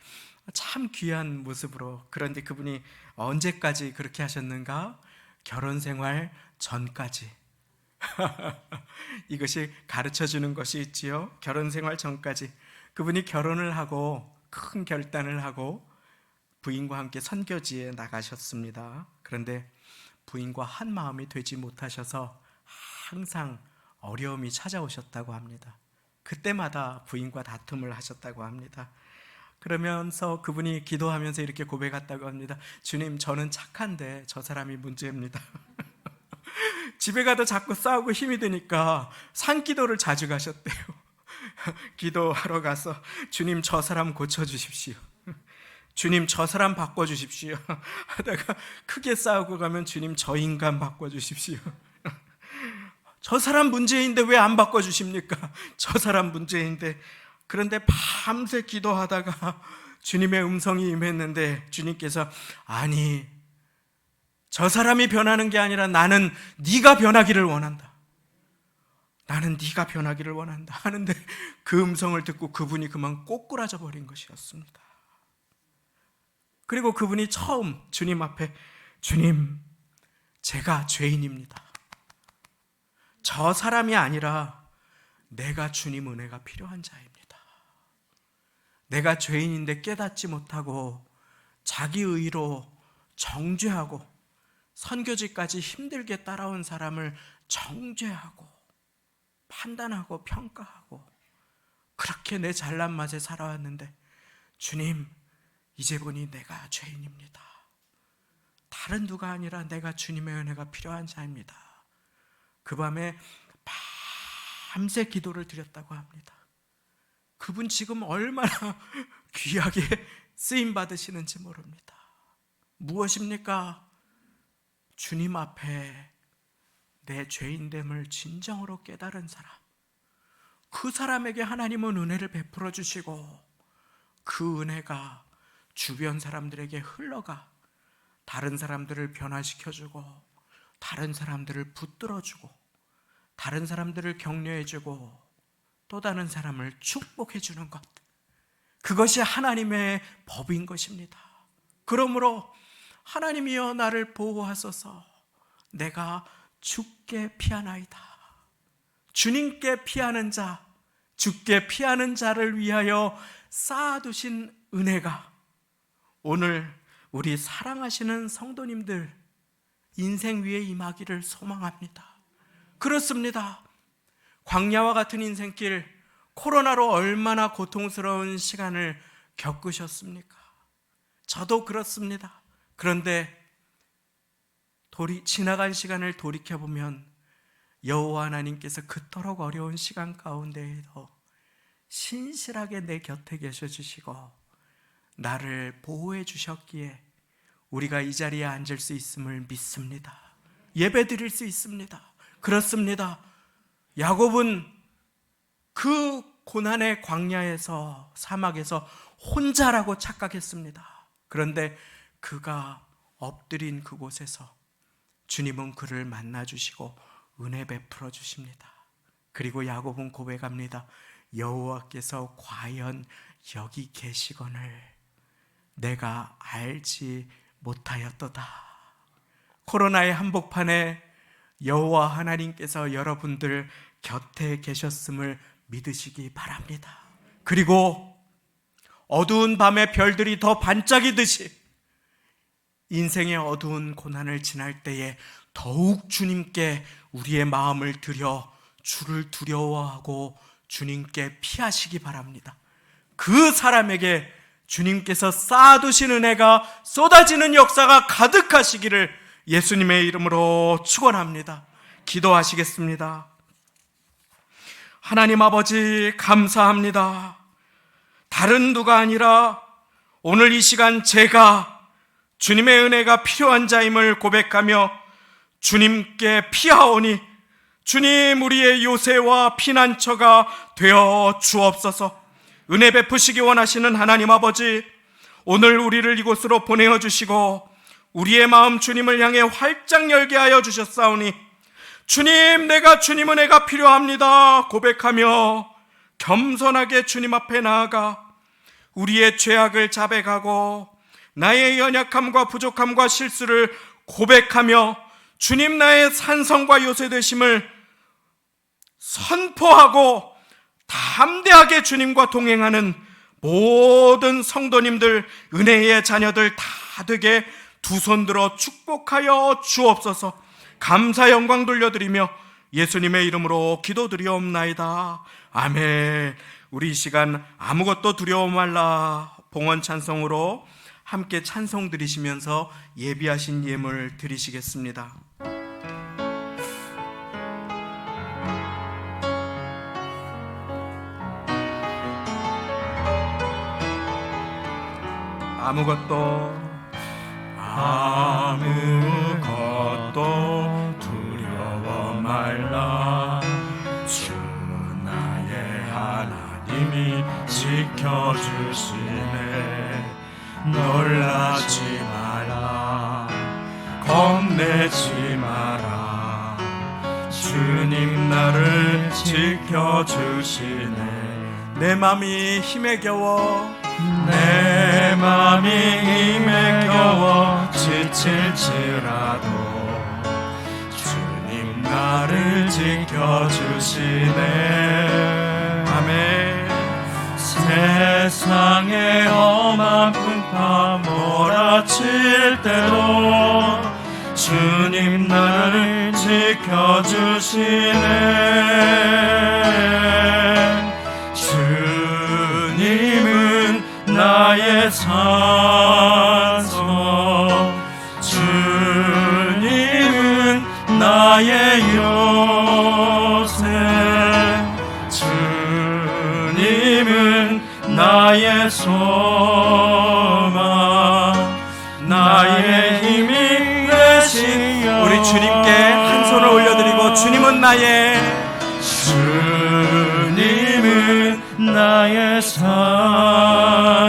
참 귀한 모습으로, 그런데 그분이 언제까지 그렇게 하셨는가? 결혼 생활 전까지. 이것이 가르쳐주는 것이 있지요. 결혼 생활 전까지 그분이 결혼을 하고 큰 결단을 하고 부인과 함께 선교지에 나가셨습니다. 그런데 부인과 한 마음이 되지 못하셔서 항상 어려움이 찾아오셨다고 합니다. 그때마다 부인과 다툼을 하셨다고 합니다. 그러면서 그분이 기도하면서 이렇게 고백했다고 합니다. 주님, 저는 착한데 저 사람이 문제입니다. 집에 가도 자꾸 싸우고 힘이 드니까 산기도를 자주 가셨대요. 기도하러 가서 주님, 저 사람 고쳐주십시오. 주님, 저 사람 바꿔주십시오. 하다가 크게 싸우고 가면 주님, 저 인간 바꿔주십시오. 저 사람 문제인데 왜 안 바꿔주십니까? 저 사람 문제인데. 그런데 밤새 기도하다가 주님의 음성이 임했는데 주님께서, 아니, 저 사람이 변하는 게 아니라 나는 네가 변하기를 원한다. 나는 네가 변하기를 원한다 하는데 그 음성을 듣고 그분이 그만 꼬꾸라져 버린 것이었습니다. 그리고 그분이 처음 주님 앞에, 주님, 제가 죄인입니다. 저 사람이 아니라 내가 주님 은혜가 필요한 자입니다. 내가 죄인인데 깨닫지 못하고 자기 의로 정죄하고 선교지까지 힘들게 따라온 사람을 정죄하고 판단하고 평가하고 그렇게 내 잘난 맛에 살아왔는데 주님, 이제 보니 내가 죄인입니다. 다른 누가 아니라 내가 주님의 은혜가 필요한 자입니다. 그 밤에 밤새 기도를 드렸다고 합니다. 그분 지금 얼마나 귀하게 쓰임 받으시는지 모릅니다. 무엇입니까? 주님 앞에 내 죄인됨을 진정으로 깨달은 사람, 그 사람에게 하나님은 은혜를 베풀어 주시고 그 은혜가 주변 사람들에게 흘러가 다른 사람들을 변화시켜주고 다른 사람들을 붙들어주고 다른 사람들을 격려해주고 또 다른 사람을 축복해주는 것, 그것이 하나님의 법인 것입니다. 그러므로 하나님이여 나를 보호하소서, 내가 주께 피하나이다. 주님께 피하는 자, 주께 피하는 자를 위하여 쌓아두신 은혜가 오늘 우리 사랑하시는 성도님들 인생 위에 임하기를 소망합니다. 그렇습니다. 광야와 같은 인생길, 코로나로 얼마나 고통스러운 시간을 겪으셨습니까? 저도 그렇습니다. 그런데 지나간 시간을 돌이켜보면 여호와 하나님께서 그토록 어려운 시간 가운데에도 신실하게 내 곁에 계셔 주시고 나를 보호해 주셨기에 우리가 이 자리에 앉을 수 있음을 믿습니다. 예배 드릴 수 있습니다. 그렇습니다. 야곱은 그 고난의 광야에서, 사막에서 혼자라고 착각했습니다. 그런데 그가 엎드린 그곳에서 주님은 그를 만나 주시고 은혜 베풀어 주십니다. 그리고 야곱은 고백합니다. 여호와께서 과연 여기 계시거늘 내가 알지 못하였도다. 코로나의 한복판에 여호와 하나님께서 여러분들 곁에 계셨음을 믿으시기 바랍니다. 그리고 어두운 밤에 별들이 더 반짝이듯이 인생의 어두운 고난을 지날 때에 더욱 주님께 우리의 마음을 들여 주를 두려워하고 주님께 피하시기 바랍니다. 그 사람에게 주님께서 쌓아두신 은혜가 쏟아지는 역사가 가득하시기를 예수님의 이름으로 축원합니다. 기도하시겠습니다. 하나님 아버지, 감사합니다. 다른 누가 아니라 오늘 이 시간 제가 주님의 은혜가 필요한 자임을 고백하며 주님께 피하오니 주님, 우리의 요새와 피난처가 되어 주옵소서. 은혜 베푸시기 원하시는 하나님 아버지, 오늘 우리를 이곳으로 보내어 주시고 우리의 마음 주님을 향해 활짝 열게 하여 주셨사오니 주님, 내가 주님 은혜가 필요합니다 고백하며 겸손하게 주님 앞에 나아가 우리의 죄악을 자백하고 나의 연약함과 부족함과 실수를 고백하며 주님, 나의 산성과 요새 되심을 선포하고 담대하게 주님과 동행하는 모든 성도님들, 은혜의 자녀들 다 되게 두 손 들어 축복하여 주옵소서. 감사 영광 돌려드리며 예수님의 이름으로 기도드리옵나이다. 아멘. 우리 이 시간 아무것도 두려워 말라 봉헌 찬송으로 함께 찬송 드리시면서 예비하신 예물 드리시겠습니다. 아무것도 두려워 말라. 주 나의 하나님이 지켜주시네. 놀라지 마라, 겁내지 마라. 주님 나를 지켜주시네. 내 맘이 힘에 겨워, 내 맘이 힘에 겨워 지칠지라도 주님 나를 지켜주시네. 아멘. 세상에 험한 풍파 몰아칠 때도 주님 나를 지켜주시네. 산성 주님은 나의 요새 주님은 나의 소망 나의 힘이 되신 우리 주님께 한 손을 올려드리고 주님은 나의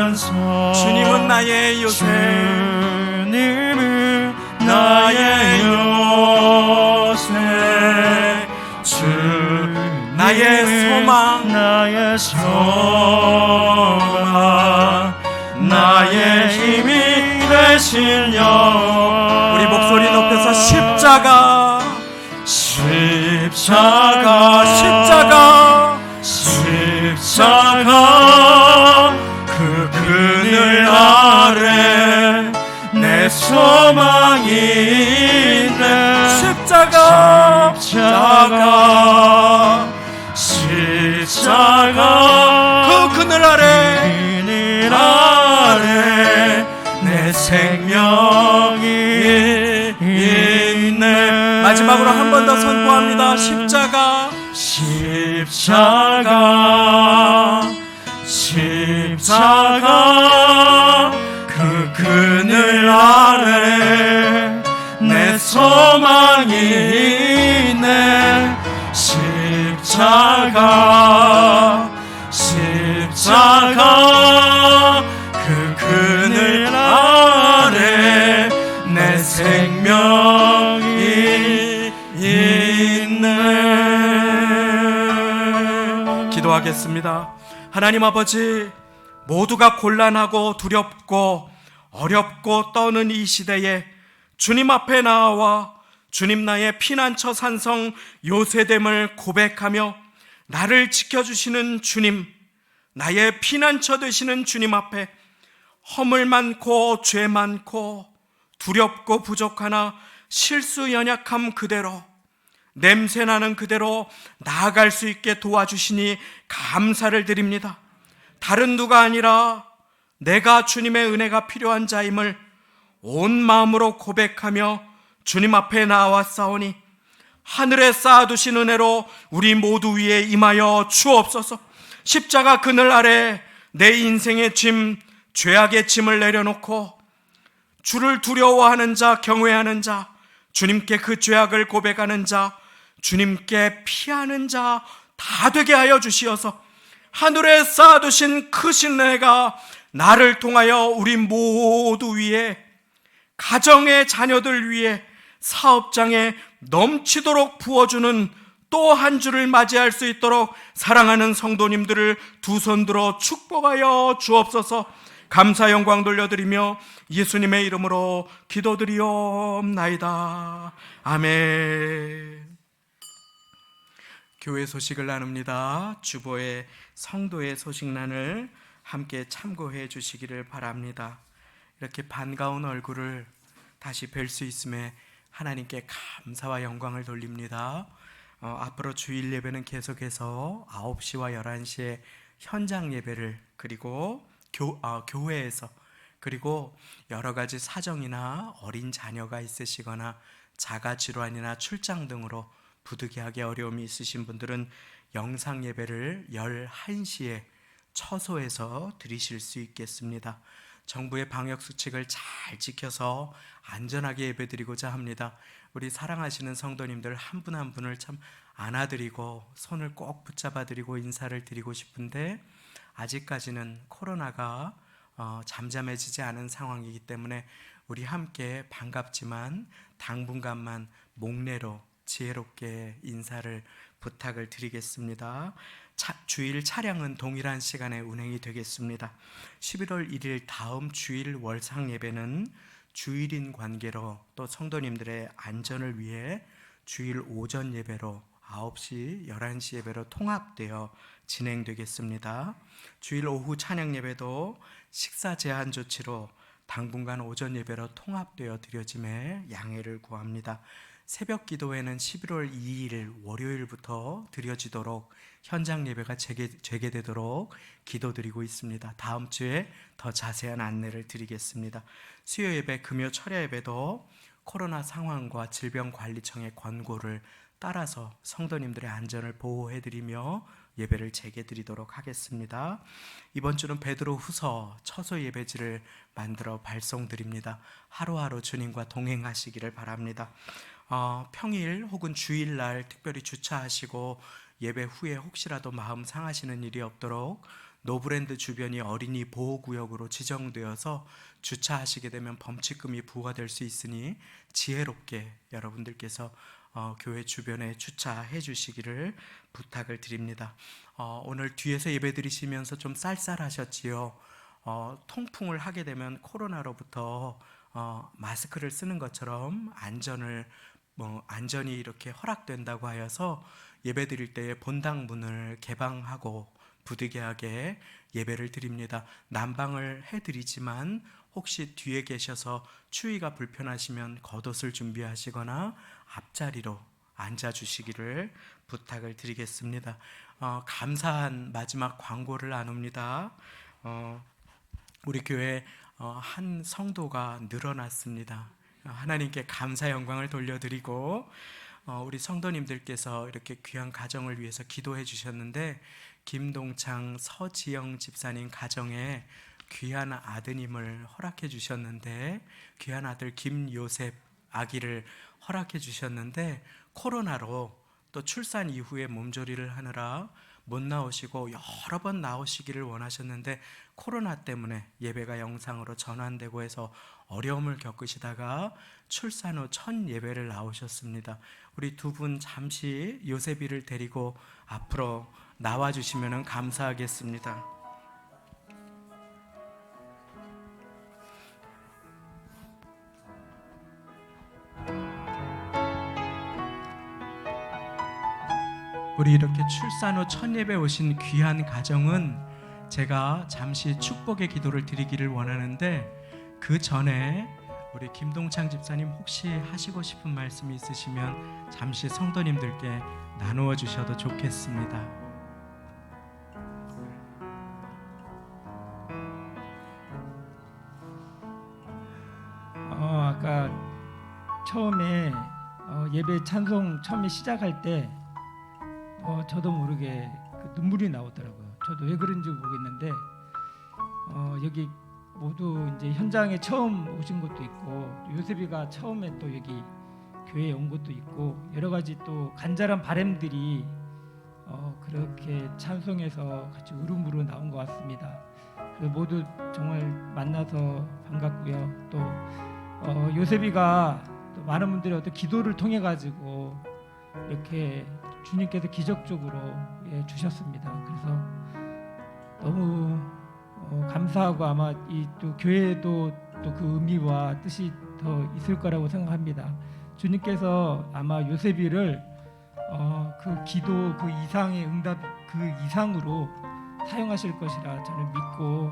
산성 주님은 나의 요새 주님은 나의 요새 나의 소망 나의 힘이 되신 영 우리 목소리 높여서 십자가 그 그늘 아래 내 소망이 있네 십자가 그 그늘 아래 내 생명이 있네 마지막으로 한 번 더 선포합니다 십자가 그 그늘 아래 내 소망이 있네 십자가 그 그늘 아래 내 생명이 있네 기도하겠습니다. 하나님 아버지 모두가 곤란하고 두렵고 어렵고 떠는 이 시대에 주님 앞에 나와 주님 나의 피난처 산성 요새됨을 고백하며 나를 지켜주시는 주님 나의 피난처 되시는 주님 앞에 허물 많고 죄 많고 두렵고 부족하나 실수 연약함 그대로 냄새나는 그대로 나아갈 수 있게 도와주시니 감사를 드립니다. 다른 누가 아니라 내가 주님의 은혜가 필요한 자임을 온 마음으로 고백하며 주님 앞에 나왔사오니 하늘에 쌓아두신 은혜로 우리 모두 위에 임하여 주옵소서. 십자가 그늘 아래 내 인생의 짐, 죄악의 짐을 내려놓고 주를 두려워하는 자, 경외하는 자, 주님께 그 죄악을 고백하는 자, 주님께 피하는 자 다 되게 하여 주시어서 하늘에 쌓아두신 크신 은혜가 나를 통하여 우리 모두 위에, 가정의 자녀들 위에, 사업장에 넘치도록 부어주는 또 한 주를 맞이할 수 있도록 사랑하는 성도님들을 두 손 들어 축복하여 주옵소서. 감사 영광 돌려드리며 예수님의 이름으로 기도드리옵나이다. 아멘. 교회 소식을 나눕니다. 주보의 성도의 소식란을 함께 참고해 주시기를 바랍니다. 이렇게 반가운 얼굴을 다시 뵐 수 있음에 하나님께 감사와 영광을 돌립니다. 앞으로 주일 예배는 계속해서 9시와 11시에 현장 예배를, 그리고 교회에서, 그리고 여러 가지 사정이나 어린 자녀가 있으시거나 자가 질환이나 출장 등으로 부득이하게 어려움이 있으신 분들은 영상 예배를 11시에 처소에서 드리실 수 있겠습니다. 정부의 방역 수칙을 잘 지켜서 안전하게 예배드리고자 합니다. 우리 사랑하시는 성도님들 한 분 한 분을 참 안아드리고 손을 꼭 붙잡아드리고 인사를 드리고 싶은데 아직까지는 코로나가 잠잠해지지 않은 상황이기 때문에 우리 함께 반갑지만 당분간만 목례로 지혜롭게 인사를 부탁을 드리겠습니다. 주일 차량은 동일한 시간에 운행이 되겠습니다. 11월 1일 다음 주일 월상 예배는 주일인 관계로 또 성도님들의 안전을 위해 주일 오전 예배로 9시, 11시 예배로 통합되어 진행되겠습니다. 주일 오후 찬양 예배도 식사 제한 조치로 당분간 오전 예배로 통합되어 드려짐에 양해를 구합니다. 새벽 기도회는 11월 2일 월요일부터 드려지도록 현장 예배가 재개되도록 기도드리고 있습니다. 다음 주에 더 자세한 안내를 드리겠습니다. 수요 예배, 금요 철야 예배도 코로나 상황과 질병관리청의 권고를 따라서 성도님들의 안전을 보호해드리며 예배를 재개드리도록 하겠습니다. 이번 주는 베드로 후서 처소 예배지를 만들어 발송드립니다. 하루하루 주님과 동행하시기를 바랍니다. 평일 혹은 주일날 특별히 주차하시고 예배 후에 혹시라도 마음 상하시는 일이 없도록 노브랜드 주변이 어린이 보호구역으로 지정되어서 주차하시게 되면 범칙금이 부과될 수 있으니 지혜롭게 여러분들께서 교회 주변에 주차해 주시기를 부탁을 드립니다. 오늘 뒤에서 예배 드리시면서 좀 쌀쌀하셨지요. 통풍을 하게 되면 코로나로부터 마스크를 쓰는 것처럼 안전이 이렇게 허락된다고 하여서 예배 드릴 때에 본당 문을 개방하고 부득이하게 예배를 드립니다. 난방을 해드리지만 혹시 뒤에 계셔서 추위가 불편하시면 겉옷을 준비하시거나 앞자리로 앉아주시기를 부탁을 드리겠습니다. 감사한 마지막 광고를 나눕니다. 우리 교회 한 성도가 늘어났습니다. 하나님께 감사 영광을 돌려드리고 우리 성도님들께서 이렇게 귀한 가정을 위해서 기도해 주셨는데 김동창 서지영 집사님 가정에 귀한 아드님을 허락해 주셨는데 귀한 아들 김요셉 아기를 허락해 주셨는데 코로나로 또 출산 이후에 몸조리를 하느라 못 나오시고 여러 번 나오시기를 원하셨는데 코로나 때문에 예배가 영상으로 전환되고 해서 어려움을 겪으시다가 출산 후 첫 예배를 나오셨습니다. 우리 두 분 잠시 요셉이를 데리고 앞으로 나와주시면 감사하겠습니다. 우리 이렇게 출산 후 첫 예배 오신 귀한 가정은 제가 잠시 축복의 기도를 드리기를 원하는데 그 전에 우리 김동창 집사님 혹시 하시고 싶은 말씀이 있으시면 잠시 성도님들께 나누어 주셔도 좋겠습니다. 아까 처음에 예배 찬송 처음에 시작할 때 저도 모르게 그 눈물이 나오더라고요. 저도 왜 그런지 모르겠는데 여기 모두 이제 현장에 처음 오신 것도 있고 요셉이가 처음에 또 여기 교회에 온 것도 있고 여러 가지 또 간절한 바람들이 그렇게 찬송에서 같이 우르르 나온 것 같습니다. 그래서 모두 정말 만나서 반갑고요. 또 요셉이가 또 많은 분들의 어떤 기도를 통해 가지고 이렇게 주님께서 기적적으로 주셨습니다. 그래서 너무 감사하고 아마 이 또 교회에도 또 그 의미와 뜻이 더 있을 거라고 생각합니다. 주님께서 아마 요셉이를 그 기도 그 이상의 응답 그 이상으로 사용하실 것이라 저는 믿고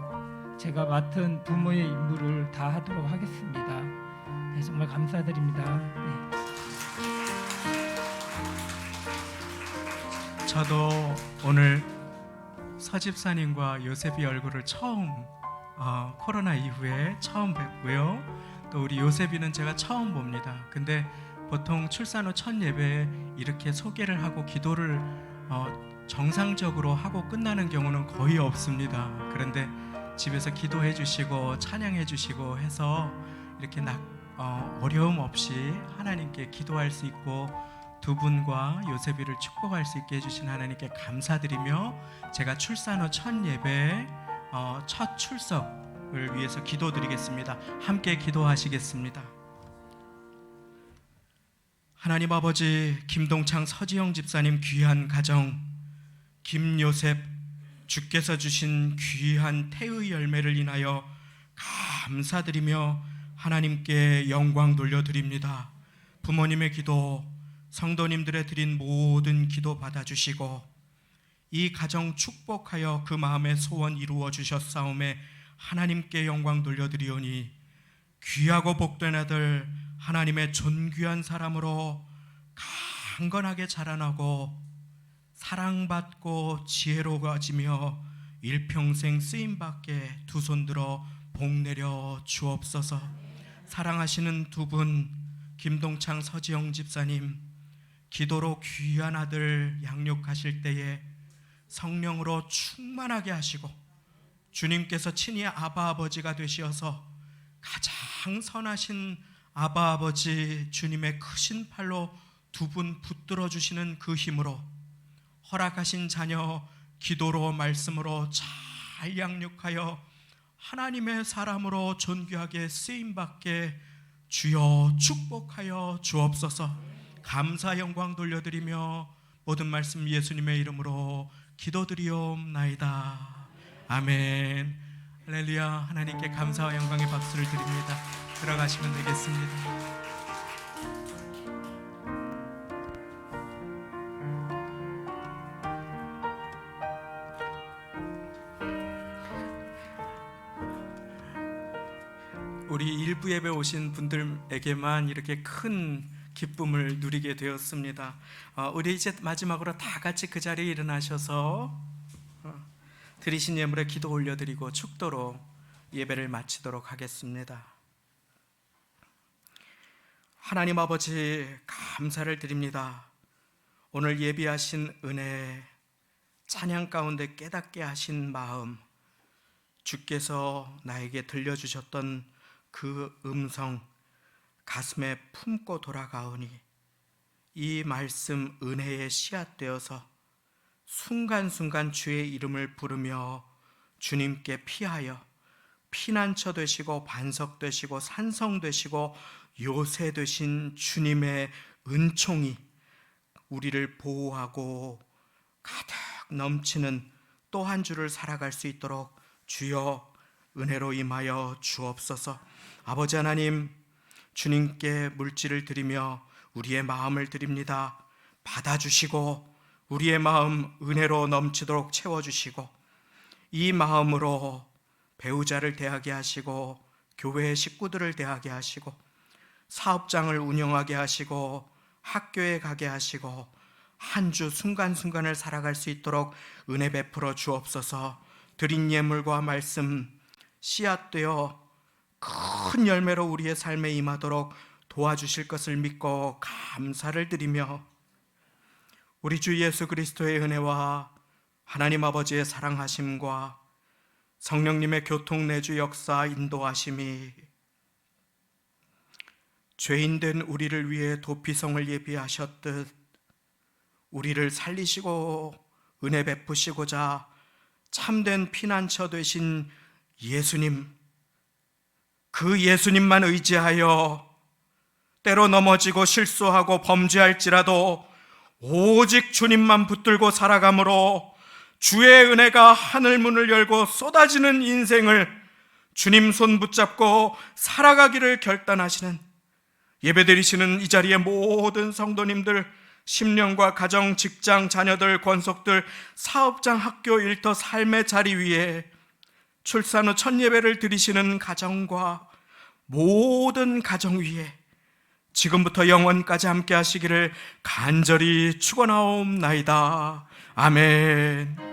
제가 맡은 부모의 임무를 다 하도록 하겠습니다. 네, 정말 감사드립니다. 네. 저도 오늘 서집사님과 요셉이 얼굴을 처음 코로나 이후에 처음 뵙고요. 또 우리 요셉이는 제가 처음 봅니다. 근데 보통 출산 후 첫 예배에 이렇게 소개를 하고 기도를 정상적으로 하고 끝나는 경우는 거의 없습니다. 그런데 집에서 기도해 주시고 찬양해 주시고 해서 이렇게 어려움 없이 하나님께 기도할 수 있고 두 분과 요셉이를 축복할 수 있게 해주신 하나님께 감사드리며 제가 출산 후 첫 예배 첫 출석을 위해서 기도드리겠습니다. 함께 기도하시겠습니다. 하나님 아버지, 김동창 서지영 집사님 귀한 가정, 김요셉 주께서 주신 귀한 태의 열매를 인하여 감사드리며 하나님께 영광 돌려드립니다. 부모님의 기도, 성도님들의 드린 모든 기도 받아주시고 이 가정 축복하여 그 마음의 소원 이루어 주셨사오매 하나님께 영광 돌려드리오니 귀하고 복된 아들 하나님의 존귀한 사람으로 강건하게 자라나고 사랑받고 지혜로워지며 일평생 쓰임받게 두 손 들어 복내려 주옵소서. 사랑하시는 두 분, 김동창 서지영 집사님, 기도로 귀한 아들 양육하실 때에 성령으로 충만하게 하시고 주님께서 친히 아바 아버지가 되시어서 가장 선하신 아바 아버지 주님의 크신 팔로 두 분 붙들어 주시는 그 힘으로 허락하신 자녀 기도로 말씀으로 잘 양육하여 하나님의 사람으로 존귀하게 쓰임받게 주여 축복하여 주옵소서. 감사 영광 돌려드리며 모든 말씀 예수님의 이름으로 기도드리옵나이다. 아멘. 할렐루야. 하나님께 감사와 영광의 박수를 드립니다. 들어가시면 되겠습니다. 우리 일부 예배 오신 분들에게만 이렇게 큰 기쁨을 누리게 되었습니다. 우리 이제 마지막으로 다 같이 그 자리에 일어나셔서 드리신 예물에 기도 올려드리고 축도로 예배를 마치도록 하겠습니다. 하나님 아버지 감사를 드립니다. 오늘 예비하신 은혜, 찬양 가운데 깨닫게 하신 마음, 주께서 나에게 들려주셨던 그 음성 가슴에 품고 돌아가오니 이 말씀 은혜의 씨앗 되어서 순간순간 주의 이름을 부르며 주님께 피하여 피난처 되시고 반석 되시고 산성 되시고 요새 되신 주님의 은총이 우리를 보호하고 가득 넘치는 또 한 주를 살아갈 수 있도록 주여 은혜로 임하여 주옵소서. 아버지 하나님, 주님께 물질을 드리며 우리의 마음을 드립니다. 받아주시고 우리의 마음 은혜로 넘치도록 채워주시고 이 마음으로 배우자를 대하게 하시고 교회의 식구들을 대하게 하시고 사업장을 운영하게 하시고 학교에 가게 하시고 한 주 순간순간을 살아갈 수 있도록 은혜 베풀어 주옵소서. 드린 예물과 말씀 씨앗되어 큰 열매로 우리의 삶에 임하도록 도와주실 것을 믿고 감사를 드리며 우리 주 예수 그리스도의 은혜와 하나님 아버지의 사랑하심과 성령님의 교통내주 역사 인도하심이 죄인된 우리를 위해 도피성을 예비하셨듯 우리를 살리시고 은혜 베푸시고자 참된 피난처 되신 예수님, 그 예수님만 의지하여 때로 넘어지고 실수하고 범죄할지라도 오직 주님만 붙들고 살아가므로 주의 은혜가 하늘문을 열고 쏟아지는 인생을 주님 손 붙잡고 살아가기를 결단하시는 예배드리시는 이 자리의 모든 성도님들, 심령과 가정, 직장, 자녀들, 권속들, 사업장, 학교, 일터, 삶의 자리 위에 출산 후 첫 예배를 드리시는 가정과 모든 가정 위에 지금부터 영원까지 함께 하시기를 간절히 축원하옵나이다. 아멘.